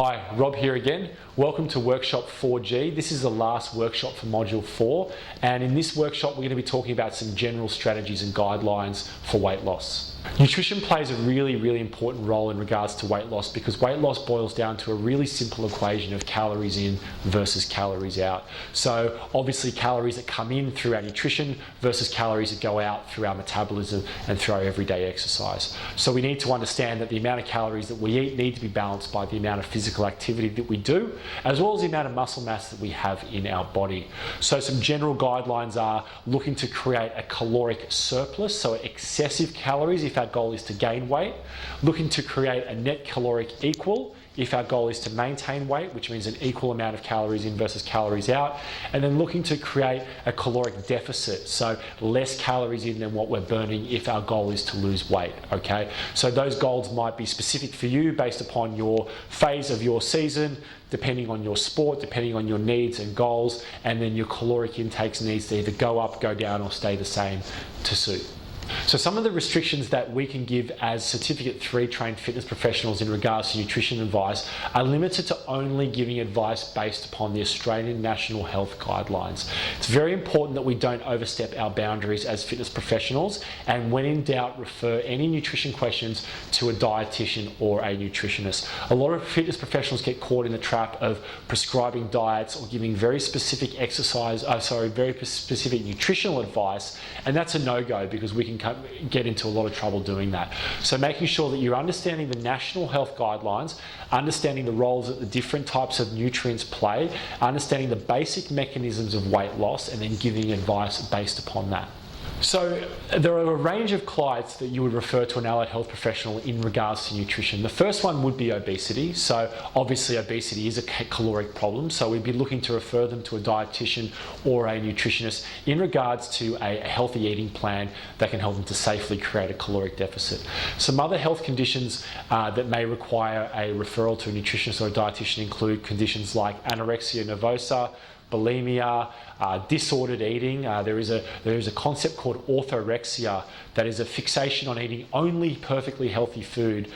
Hi, Rob here again. Welcome to Workshop 4G. This is the last workshop for Module 4, and in this workshop we're going to be talking about some general strategies and guidelines for weight loss. Nutrition plays a really important role in regards to weight loss because weight loss boils down to a really simple equation of calories in versus calories out. So obviously calories that come in through our nutrition versus calories that go out through our metabolism and through our everyday exercise. So we need to understand that the amount of calories that we eat need to be balanced by the amount of physical activity that we do, as well as the amount of muscle mass that we have in our body. So some general guidelines are looking to create a caloric surplus, so excessive calories if our goal is to gain weight, looking to create a net caloric equal if our goal is to maintain weight, which means an equal amount of calories in versus calories out, and then looking to create a caloric deficit, so less calories in than what we're burning if our goal is to lose weight, okay? So those goals might be specific for you based upon your phase of your season, depending on your sport, depending on your needs and goals, and then your caloric intakes needs to either go up, go down, or stay the same to suit. So some of the restrictions that we can give as Certificate 3 trained fitness professionals in regards to nutrition advice are limited to only giving advice based upon the Australian National Health Guidelines. It's very important that we don't overstep our boundaries as fitness professionals, and when in doubt, refer any nutrition questions to a dietitian or a nutritionist. A lot of fitness professionals get caught in the trap of prescribing diets or giving very specific very specific nutritional advice, and that's a no-go because we can get into a lot of trouble doing that. So making sure that you're understanding the national health guidelines, understanding the roles that the different types of nutrients play, understanding the basic mechanisms of weight loss, and then giving advice based upon that. So there are a range of clients that you would refer to an allied health professional in regards to nutrition. The first one would be obesity. So obviously obesity is a caloric problem, so we'd be looking to refer them to a dietitian or a nutritionist in regards to a healthy eating plan that can help them to safely create a caloric deficit. Some other health conditions that may require a referral to a nutritionist or a dietitian include conditions like anorexia nervosa, bulimia, disordered eating. There is a concept called orthorexia that is a fixation on eating only perfectly healthy food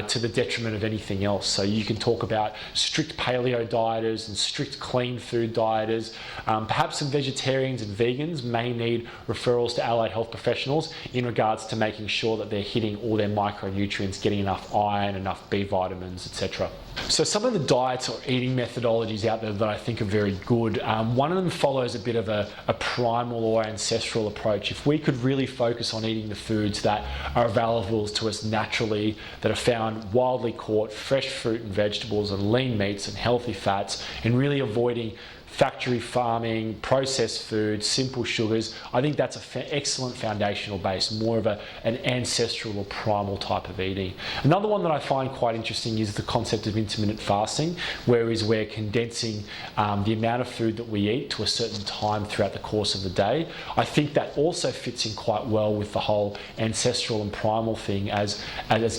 to the detriment of anything else. So you can talk about strict paleo dieters and strict clean food dieters. Perhaps some vegetarians and vegans may need referrals to allied health professionals in regards to making sure that they're hitting all their micronutrients, getting enough iron, enough B vitamins, etc. So some of the diets or eating methodologies out there that I think are very good, one of them follows a bit of a primal or ancestral approach. If we could really focus on eating the foods that are available to us naturally, that are found wildly caught, fresh fruit and vegetables and lean meats and healthy fats, and really avoiding factory farming, processed food, simple sugars, I think that's an excellent foundational base, more of an ancestral or primal type of eating. Another one that I find quite interesting is the concept of intermittent fasting, whereas we're condensing the amount of food that we eat to a certain time throughout the course of the day. I think that also fits in quite well with the whole ancestral and primal thing. As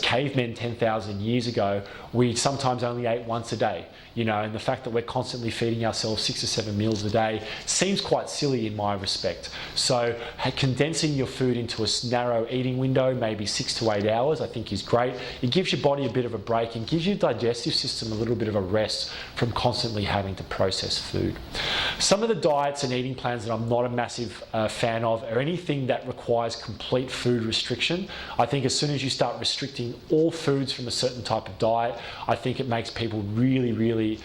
cavemen 10,000 years ago, we sometimes only ate once a day, and the fact that we're constantly feeding ourselves 6 or 7 meals a day seems quite silly in my respect. So condensing your food into a narrow eating window, maybe 6 to 8 hours, I think is great. It gives your body a bit of a break and gives your digestive system a little bit of a rest from constantly having to process food. Some of the diets and eating plans that I'm not a massive fan of are anything that requires complete food restriction. I think as soon as you start restricting all foods from a certain type of diet, I think it makes people really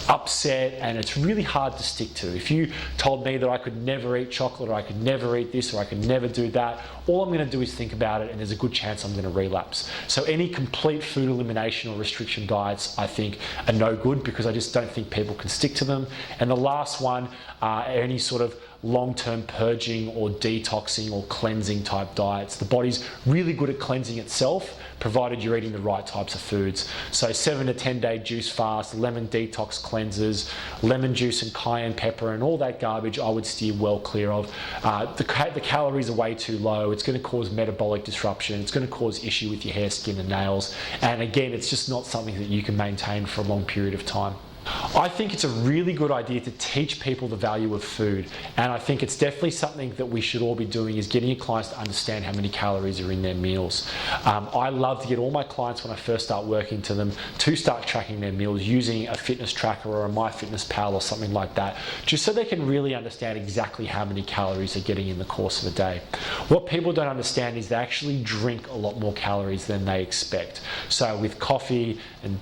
upset, and it's really hard to stick to. If you told me that I could never eat chocolate, or I could never eat this, or I could never do that, all I'm going to do is think about it, and there's a good chance I'm going to relapse. So any complete food elimination or restriction diets, I think, are no good because I just don't think people can stick to them. And the last one, any sort of long-term purging or detoxing or cleansing type diets. The body's really good at cleansing itself, provided you're eating the right types of foods. So 7 to 10 day juice fast, lemon detox cleanses, lemon juice and cayenne pepper and all that garbage I would steer well clear of. The calories are way too low. It's going to cause metabolic disruption. It's going to cause issue with your hair, skin and nails. And again, it's just not something that you can maintain for a long period of time. I think it's a really good idea to teach people the value of food, and I think it's definitely something that we should all be doing, is getting your clients to understand how many calories are in their meals. I love to get all my clients, when I first start working to them, to start tracking their meals using a fitness tracker or a MyFitnessPal or something like that, just so they can really understand exactly how many calories they're getting in the course of a day. What people don't understand is they actually drink a lot more calories than they expect. So with coffee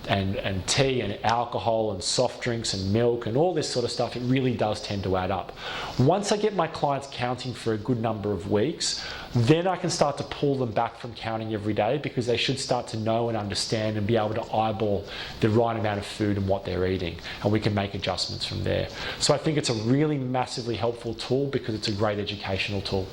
and tea and alcohol and soft drinks and milk and all this sort of stuff, it really does tend to add up. Once I get my clients counting for a good number of weeks, then I can start to pull them back from counting every day, because they should start to know and understand and be able to eyeball the right amount of food and what they're eating, and we can make adjustments from there. So I think it's a really massively helpful tool, because it's a great educational tool.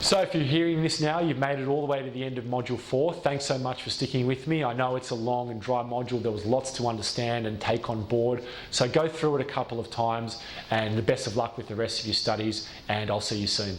So if you're hearing this now, you've made it all the way to the end of Module 4. Thanks so much for sticking with me. I know it's a long and dry module. There was lots to understand and take on board. So go through it a couple of times, and the best of luck with the rest of your studies, and I'll see you soon.